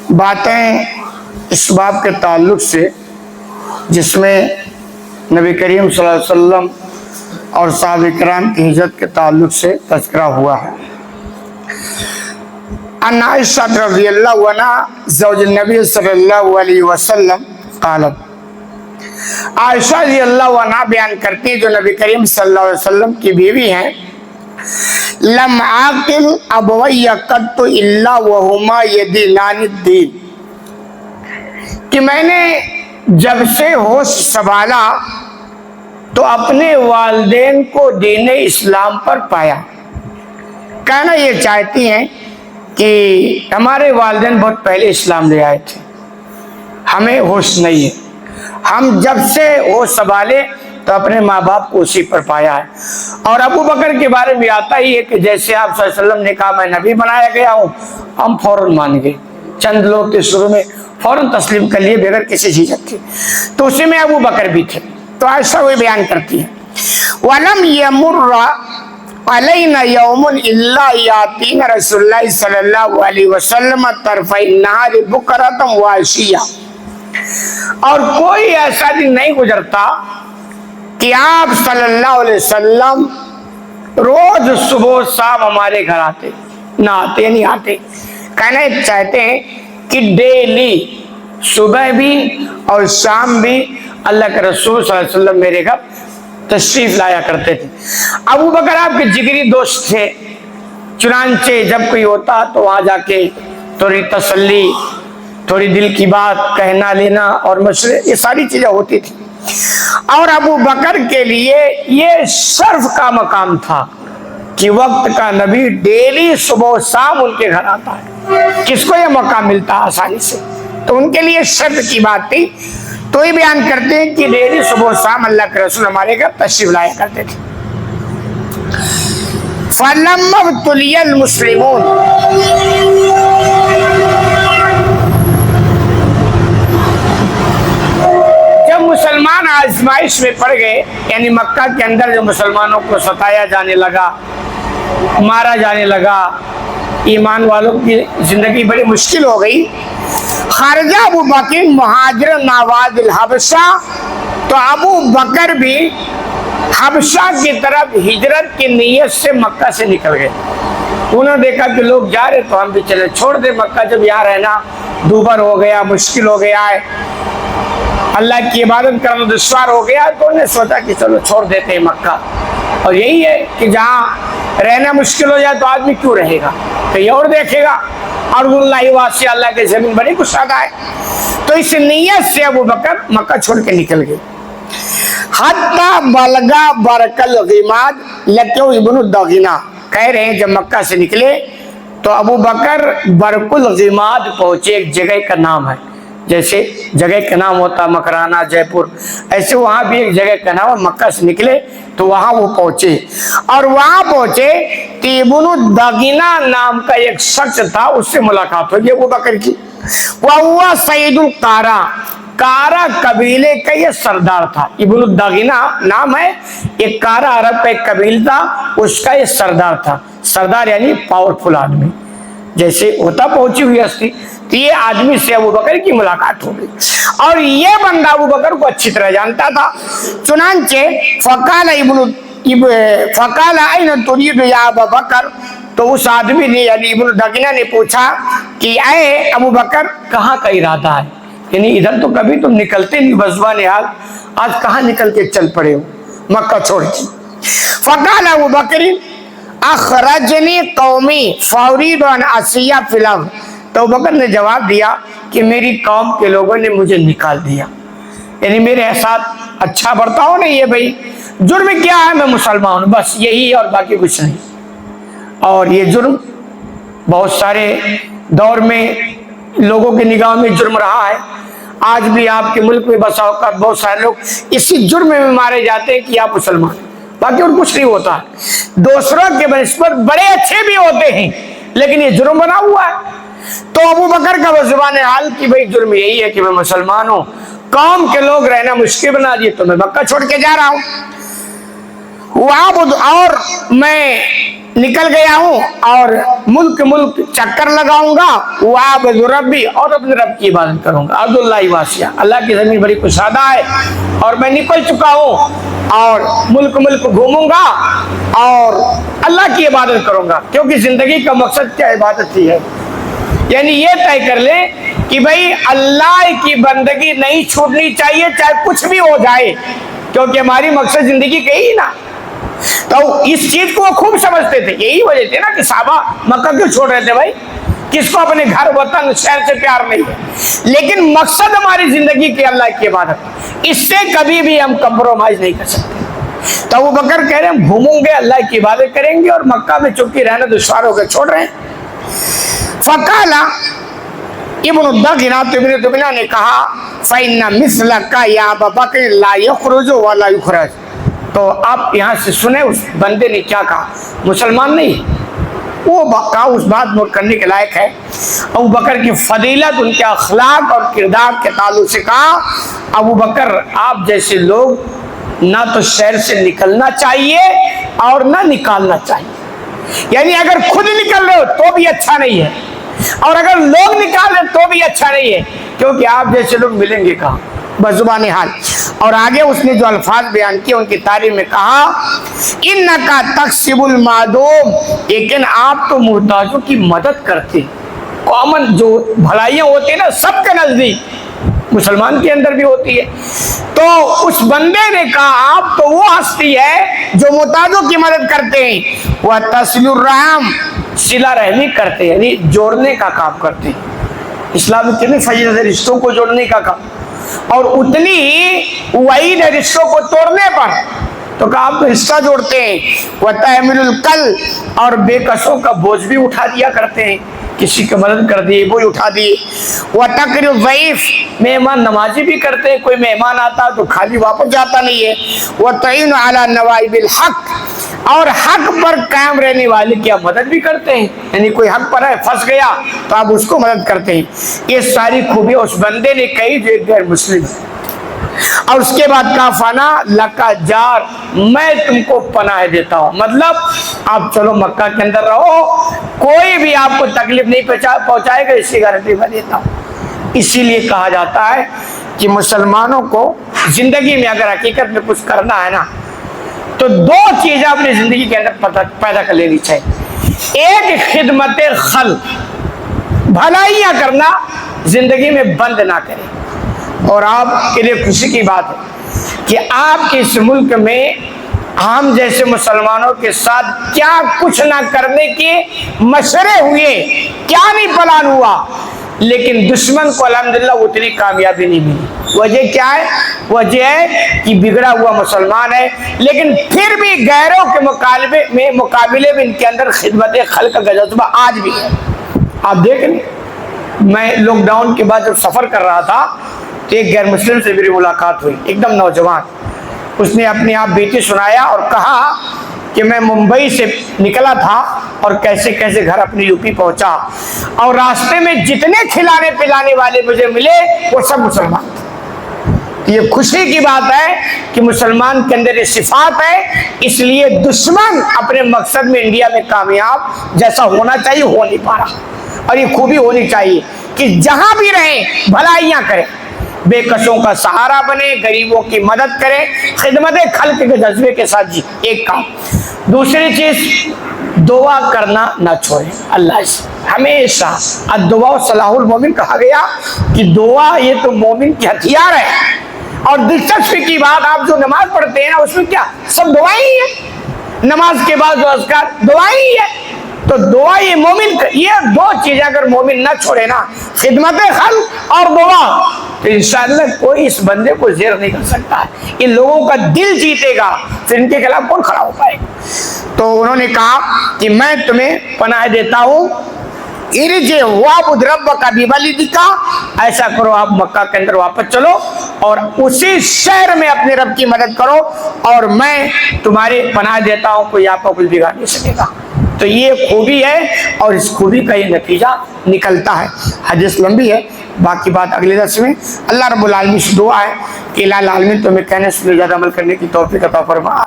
باتیں اس باب کے تعلق سے جس میں نبی کریم صلی اللہ علیہ وسلم اور صحابہ کرام کی ہجرت کے تعلق سے تذکرہ ہوا ہے۔ ان عائشہ رضی اللہ عنہا زوج النبی صلی اللہ علیہ وسلم قالت، عائشہ رضی اللہ عنہا بیان کرتی ہیں جو نبی کریم صلی اللہ علیہ وسلم کی بیوی ہیں، لم عاقل ابوی قط الا وہما یدینان الدین، کہ میں نے جب سے ہوش سنبھالا تو اپنے والدین کو دین اسلام پر پایا۔ کہنا یہ چاہتی ہیں کہ ہمارے والدین بہت پہلے اسلام لے آئے تھے، ہمیں ہوش نہیں ہے، ہم جب سے ہوش سنبھالے تو اپنے ماں باپ کو اسی پر پایا ہے۔ اور ابو بکر کے بارے میں آتا ہی ہے کہ جیسے آپ صلی اللہ علیہ وسلم نے کہا میں نبی بنایا گیا ہوں، ہم فوراً مان گئے، چند لوگ کے شروع میں فوراً تسلیم کر لیے بغیر کسی جھجک کے، تو اسی میں ابو بکر بھی تھے۔ تو عائشہ وہ بیان کرتی ہیں، وَلَمْ يَمُرَّ عَلَيْنَا يَوْمٌ إِلَّا يَأْتِينَا رسول اللہ صلی اللہ علیہ وسلم طرفَيِ النَّهَارِ بُكْرَةً وَعَشِيًّا، اور کوئی ایسا دن نہیں گزرتا کہ آپ صلی اللہ علیہ وسلم روز صبح و شام ہمارے گھر آتے، نہ آتے نہیں آتے، کہنا چاہتے ہیں کہ ڈیلی صبح بھی اور شام بھی اللہ کے رسول صلی اللہ علیہ وسلم میرے گھر تشریف لایا کرتے تھے۔ ابو بکر آپ کے جگری دوست تھے، چنانچہ جب کوئی ہوتا تو وہاں جا کے تھوڑی تسلی، تھوڑی دل کی بات کہنا لینا اور مشورے، یہ ساری چیزیں ہوتی تھی۔ اور ابو بکر کے لیے یہ شرف کا مقام تھا کہ وقت کا نبی ڈیلی صبح و شام ان کے گھر آتا ہے، کس کو یہ موقع ملتا آسانی سے، تو ان کے لیے شرف کی بات تھی۔ تو یہ بیان کرتے ہیں کہ ڈیلی صبح و شام اللہ کے رسول ہمارے گھر تشریف لایا کرتے تھے۔ فَلَمَّا ابْتُلِيَ الْمُسْلِمُونَ، جب مسلمان آزمائش میں پڑ گئے، یعنی مکہ کے اندر جو مسلمانوں کو ستایا جانے لگا، مارا جانے لگا، ایمان والوں کی زندگی بڑی مشکل ہو گئی، خارجہ ابو بکر مہاجر ناواز الحبشہ، تو ابو بکر بھی حبشہ کی طرف ہجرت کی نیت سے مکہ سے نکل گئے۔ انہوں نے دیکھا کہ لوگ جا رہے تو ہم بھی چلے، چھوڑ دے مکہ، جب یہاں رہنا دوبر ہو گیا، مشکل ہو گیا ہے، اللہ کی عبادت کرنا دشوار ہو گیا، تو انہوں نے سوچا کہ چلو چھوڑ دیتے ہیں مکہ۔ اور یہی ہے کہ جہاں رہنا مشکل ہو جائے تو آدمی کیوں رہے گا، کہیں اور دیکھے گا، اور اللہ واسع اللہ کے زمین بڑی کشادہ ہے۔ تو اس نیت سے ابو بکر مکہ چھوڑ کے نکل گئے۔ حتیٰ بلغا برق الغماد لکیو ابن الدغینہ، کہہ رہے ہیں جب مکہ سے نکلے تو ابو بکر برق الغماد پہنچے، ایک جگہ کا نام ہے، جیسے جگہ کا نام ہوتا مکرانہ، جے پور، ایسے وہاں بھی ایک جگہ کا نام ہے۔ مکہ سے نکلے تو وہاں وہ پہنچے، اور وہاں پہنچے تو ابن الدغینہ نام کا ایک شخص تھا، اس سے ملاقات ہوئی ابو بکر کی۔ وَهُوَ سَيِّدُ الْقَارَى، کارا قبیلے کا یہ سردار تھا، ابن الدغینہ نام ہے، ایک کارا عرب کا ایک قبیل تھا، اس کا یہ سردار تھا۔ سردار یعنی پاورفل آدمی، جیسے ہوتا پہنچی ہوئی ہستی، تو یہ آدمی سے ابو بکر کی ملاقات ہو گئی، اور یہ بندہ ابو بکر کو اچھی طرح جانتا تھا۔ چنانچہ فقال أين تريد يا ابا بکر، تو اس آدمی نے یعنی ابن الدغینہ نے پوچھا کہ اے ابو بکر کہاں کا ارادہ ہے، یعنی ادھر تو کبھی تم نکلتے نہیں بزبان حال، آج کہاں نکل کے چل پڑے ہو مکہ چھوڑ کے۔ فقال ابو بکر اخرجنی قومی فارید ان اسیہ فی الارض، تو ابو بکر نے جواب دیا کہ میری قوم کے لوگوں نے مجھے نکال دیا، یعنی میرے ساتھ اچھا برتاؤ نہیں ہے، بھائی جرم کیا ہے، میں مسلمان ہوں، بس یہی اور باقی کچھ نہیں۔ اور یہ جرم بہت سارے دور میں لوگوں کی نگاہ میں جرم رہا ہے، آج بھی آپ کے ملک میں بسا اوقات بہت سارے لوگ اسی جرم میں مارے جاتے ہیں کہ آپ مسلمان، باقی اور کچھ نہیں ہوتا۔ دوسروں کے بنسبت بڑے اچھے بھی ہوتے ہیں لیکن یہ جرم بنا ہوا ہے۔ تو ابو بکر کا وہ زبان حال کہ بھئی جرم یہی ہے کہ میں مسلمان ہوں، قوم کے لوگ رہنا مشکل بنا دیے تو میں مکہ چھوڑ کے جا رہا ہوں، اور میں निकल गया हूँ और मुल्क मुल्क चक्कर लगाऊंगा, वाबुद रब्बी, और अपने रब की इबादत करूंगा। अब्दुल्लाह वासिया, अल्लाह की जमीन बड़ी कुशादा है और मैं निकल चुका हूँ और मुल्क मुल्क घूमूंगा और अल्लाह की इबादत करूंगा, क्योंकि जिंदगी का मकसद क्या इबादत ही है। यानी ये तय कर ले कि भाई अल्लाह की बंदगी नहीं छूटनी चाहिए, चाहे कुछ भी हो जाए, क्योंकि हमारी मकसद जिंदगी का ही ना। तो इस चीज को वो खूब समझते थे। यही वजह थी ना कि साहबा मक्का क्यों छोड़ रहे थे भाई, किसको अपने घर वतन शहर से प्यार नहीं है, लेकिन मकसद हमारी जिंदगी की अल्लाह की इबादत, इससे कभी भी हम कंप्रोमाइज नहीं कर सकते। तो वो बकर कह रहे हैं घूमेंगे, अल्लाह की इबादत करेंगे और मक्का में चुपके रहना दुश्वार होकर छोड़ रहे हैं। फकाला इब्न दुगना ने कहा फइन्ना मिस्लका या अबा बकर ला यखरुजु व ला युखरज। तो आप यहाँ से सुने उस बंदे ने क्या कहा, मुसलमान नहीं, वो कहा उस बात नोट करने के लायक है। अबू बकर की फजीलत, उनके अखलाक और किरदार के ताल्लुक से कहा, अबू बकर आप जैसे लोग ना तो शहर से निकलना चाहिए और ना निकालना चाहिए। यानी अगर खुद निकल रहे हो तो भी अच्छा नहीं है, और अगर लोग निकाल रहे तो भी अच्छा नहीं है, क्योंकि आप जैसे लोग मिलेंगे कहाँ, बजुबान हाल। और आगे उसने जो अल्फाज बयान किए उनकी तारीफ में कहा इन्नका तक्सिबुल मादूम, लेकिन आप तो मुहताजों की मदद करते। कॉमन जो भलाइयाँ होती है ना सबके नजदीक, मुसलमान के अंदर भी होती है। तो उस बंदे ने कहा आप तो वो हस्ती है जो मुहताजों की मदद करते हैं, वह तस्लुर रहम, सिला रहमी करते हैं, यानी जोड़ने का काम करते हैं। इस्लाम में कितनी फजीलत है रिश्तों को जोड़ने का काम, और उतनी वईद है रिश्तों को तोड़ने पर। तो कहा आप तो रिश्ता जोड़ते हैं। वह तहमिलुल कल, और बेकसों का बोझ भी उठा दिया करते हैं, किसी की मदद कर दी वो उठा दिए। वह तकरीर ज़ईफ, मेहमान नवाजी भी करते हैं, कोई मेहमान आता तो खाली वापस जाता नहीं है। वह तईन अला नवाइबिल हक, और हक पर कायम रहने वाले की आप मदद भी करते हैं, यानी कोई हक पर है फंस गया तो आप उसको मदद करते हैं। ये सारी खूबियां उस बंदे ने कही जो एक गैर मुस्लिम है। और उसके बाद कहा फना लका जार, मैं तुमको पनाह देता हूँ, मतलब आप चलो मक्का के अंदर रहो, कोई भी आपको तकलीफ नहीं पहुंचाएगा, इसकी गारंटी मैं देता हूँ। इसीलिए कहा जाता है कि मुसलमानों को जिंदगी में अगर हकीकत में कुछ करना है ना, तो दो चीजें अपनी जिंदगी के अंदर पैदा कर लेनी चाहिए। एक खिदमत खल, भलाइयाँ करना जिंदगी में बंद ना करें। और आपके लिए खुशी की बात है कि आपके इस मुल्क में हम जैसे मुसलमानों के साथ क्या कुछ ना करने के मशवरे हुए, क्या नहीं प्लान हुआ, लेकिन दुश्मन को अल्हम्दुलिल्लाह उतनी कामयाबी नहीं मिली। वजह क्या है? वजह है कि बिगड़ा हुआ मुसलमान है, लेकिन फिर भी गैरों के मुकाबले में इनके अंदर खिदमत खल्क का जज्बा आज भी है। आप देख लें, मैं लॉकडाउन के बाद जब सफ़र कर रहा था तो एक गैर मुस्लिम से मेरी मुलाकात हुई, एकदम नौजवान। उसने अपने आप बेटी सुनाया और कहा कि मैं मुंबई से निकला था और कैसे कैसे घर अपनी यूपी पहुंचा, और रास्ते में जितने खिलाने पिलाने वाले मुझे मिले वो सब मुसलमान थे। ये खुशी की बात है कि मुसलमान के अंदर ये सिफात है, इसलिए दुश्मन अपने मकसद में इंडिया में कामयाब जैसा होना चाहिए हो नहीं पा रहा। और ये खूबी होनी चाहिए कि जहां भी रहें भलाइयाँ करें, बेकसों का सहारा बने, गरीबों की मदद करें, खिदमत खल्क के जज्बे के साथ जी। एक काम। दूसरी चीज, दुआ करना ना छोड़ें अल्लाह से हमेशा। अद्दुआ सलाहुल मोमिन कहा गया कि दुआ ये तो मोमिन की हथियार है। और दिलचस्पी की बात, आप जो नमाज पढ़ते हैं ना उसमें क्या सब दुआ ही है, नमाज के बाद जो अज़कार दुआ ही है। तो दुआ ये मोमिन, ये दो चीजें अगर मोमिन ना छोड़े ना, खिदमत खल्क और दुआ, तो इंशाअल्लाह कोई इस बंदे को ज़ेर नहीं कर सकता है। इन लोगों का दिल जीतेगा, फिर इनके खिलाफ कौन खड़ा हो पाएगा। तो उन्होंने कहा कि मैं तुम्हें पनाह देता हूँ, इरजे वाबुद रब्बका बिवलिदिका, ऐसा करो आप मक्का के अंदर वापस चलो और उसी शहर में अपने रब की मदद करो, और मैं तुम्हारे पनाह देता हूँ, कोई आपको कुछ बिगाड़ नहीं सकेगा। तो ये खूबी है और इस खूबी का ये नतीजा निकलता है। हदीस लंबी है, बाकी बात अगले दर्स में। अल्लाह रब्बुल आलमीन से दुआ है कि इलाही आलमीन तुम्हें कहने से ज़्यादा अमल करने की तौफीक अता फरमा।